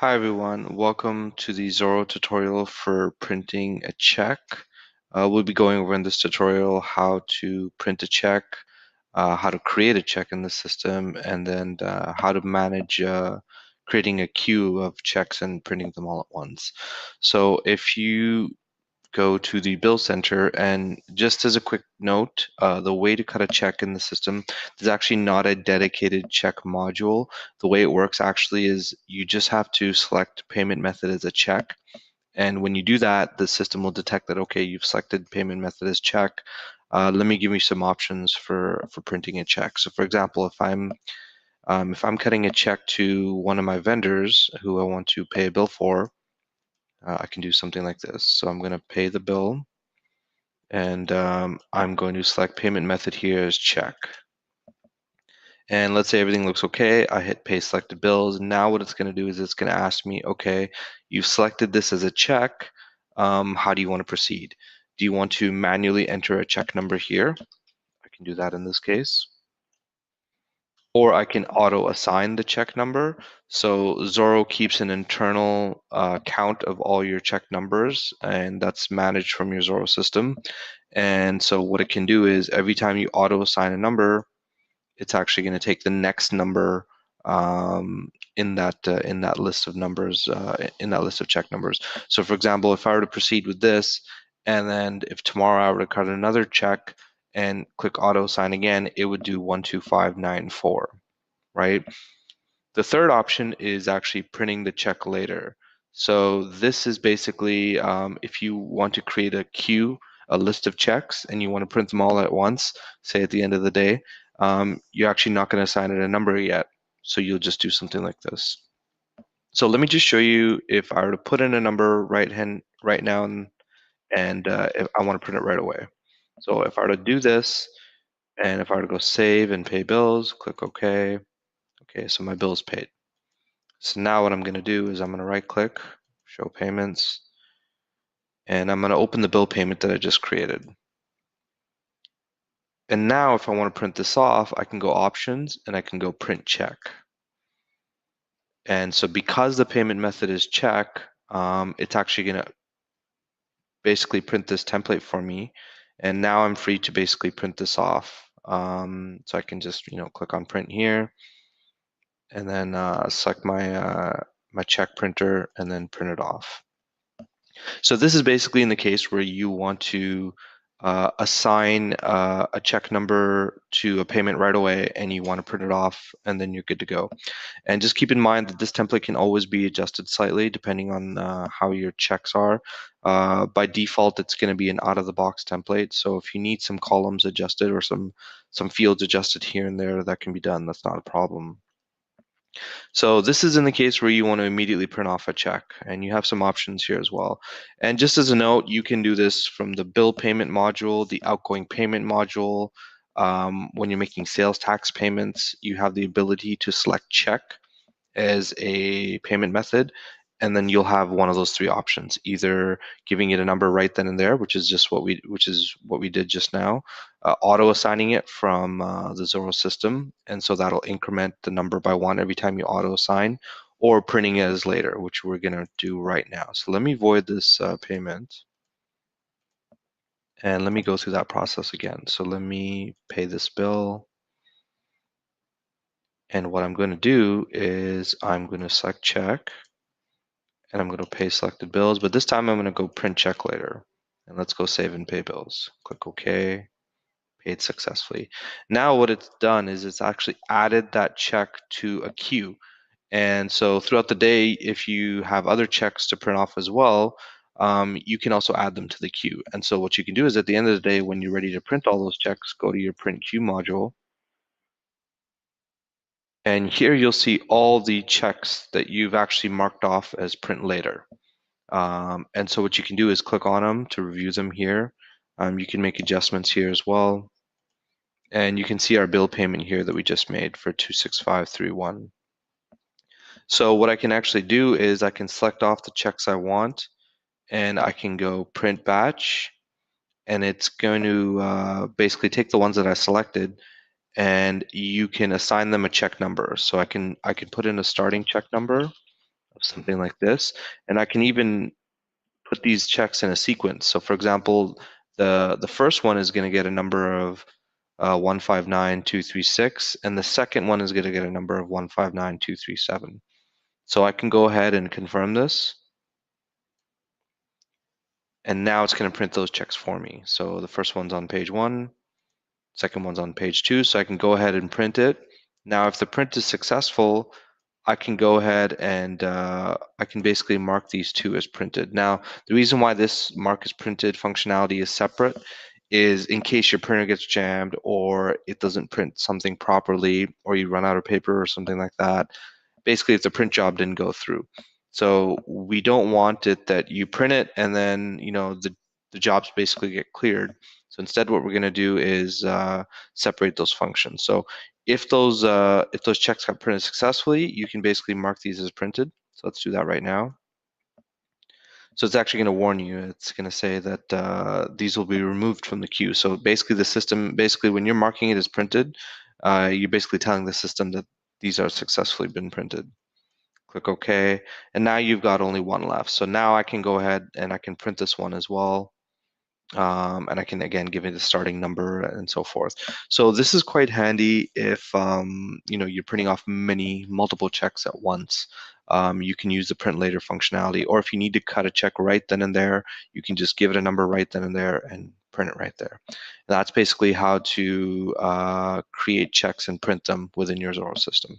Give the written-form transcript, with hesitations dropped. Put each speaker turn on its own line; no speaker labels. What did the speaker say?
Hi everyone, welcome to the Xoro tutorial for printing a check. We'll be going over in this tutorial how to print a check, how to create a check in the system, and then how to manage creating a queue of checks and printing them all at once. So if you go to the bill center, and just as a quick note, the way to cut a check in the system, there's actually not a dedicated check module. The way it works actually is you just have to select payment method as a check, and when you do that, the system will detect that, okay, you've selected payment method as check. Let me give you some options for printing a check. So for example, if I'm cutting a check to one of my vendors who I want to pay a bill for, I can do something like this. So I'm going to pay the bill, and I'm going to select payment method here as check. And let's say everything looks okay. I hit pay selected bills. Now what it's going to do is it's going to ask me, okay, you've selected this as a check. How do you want to proceed? Do you want to manually enter a check number here? I can do that in this case. Or I can auto assign the check number. So Xoro keeps an internal count of all your check numbers, and that's managed from your Xoro system. And so what it can do is every time you auto assign a number, it's actually going to take the next number in that list of numbers, in that list of check numbers. So for example, if I were to proceed with this, and then if tomorrow I were to cut another check and click auto assign again, it would do 12594, right? The third option is actually printing the check later. So this is basically if you want to create a queue, a list of checks, and you want to print them all at once, say at the end of the day, you're actually not going to assign it a number yet. So you'll just do something like this. So let me just show you if I were to put in a number right now, and if I want to print it right away. So if I were to do this, and if I were to go save and pay bills, click OK. Okay, so my bill is paid. So now what I'm going to do is I'm going to right click, show payments, and I'm going to open the bill payment that I just created. And now if I want to print this off, I can go options and I can go print check. And so because the payment method is check, it's actually going to basically print this template for me. And now I'm free to basically print this off. So I can just, click on print here, and then select my check printer and then print it off. So this is basically in the case where you want to assign a check number to a payment right away, and you want to print it off, and then you're good to go. And just keep in mind that this template can always be adjusted slightly depending on how your checks are. By default, it's going to be an out-of-the-box template. So if you need some columns adjusted or some fields adjusted here and there, that can be done. That's not a problem. So this is in the case where you want to immediately print off a check, and you have some options here as well. And just as a note, you can do this from the bill payment module, the outgoing payment module. When you're making sales tax payments, you have the ability to select check as a payment method, and then you'll have one of those three options: either giving it a number right then and there, which is what we did just now, auto assigning it from the Xoro system, and so that'll increment the number by one every time you auto assign, or printing it as later, which we're going to do right now. So let me void this payment, and let me go through that process again. So let me pay this bill. And what I'm going to do is I'm going to select check, and I'm going to pay selected bills, but this time I'm going to go print check later. And let's go save and pay bills. Click OK, paid successfully. Now what it's done is it's actually added that check to a queue. And so throughout the day, if you have other checks to print off as well, you can also add them to the queue. And so what you can do is at the end of the day, when you're ready to print all those checks, go to your print queue module. And here you'll see all the checks that you've actually marked off as print later. And so what you can do is click on them to review them here. You can make adjustments here as well. And you can see our bill payment here that we just made for 26531. So what I can actually do is I can select off the checks I want, and I can go print batch, and it's going to basically take the ones that I selected, and you can assign them a check number. So I can put in a starting check number. something like this. And I can even put these checks in a sequence. So for example, the first one is going to get a number of 159236, and the second one is going to get a number of 159237. So I can go ahead and confirm this, and now it's going to print those checks for me. So the first one's on page 1, second one's on page 2, so I can go ahead and print it. Now, if the print is successful, I can go ahead and I can basically mark these two as printed. Now, the reason why this mark as printed functionality is separate is in case your printer gets jammed or it doesn't print something properly, or you run out of paper or something like that. Basically, if the print job didn't go through. So we don't want it that you print it and then the jobs basically get cleared. So instead, what we're going to do is separate those functions. So if those checks got printed successfully, you can basically mark these as printed. So let's do that right now. So it's actually going to warn you. It's going to say that these will be removed from the queue. So basically, the system, when you're marking it as printed, you're basically telling the system that these are successfully been printed. Click OK, and now you've got only one left. So now I can go ahead and I can print this one as well. And I can again give it the starting number and so forth. So this is quite handy if you're printing off multiple checks at once. You can use the print later functionality, or if you need to cut a check right then and there, you can just give it a number right then and there and print it right there. And that's basically how to create checks and print them within your Xoro system.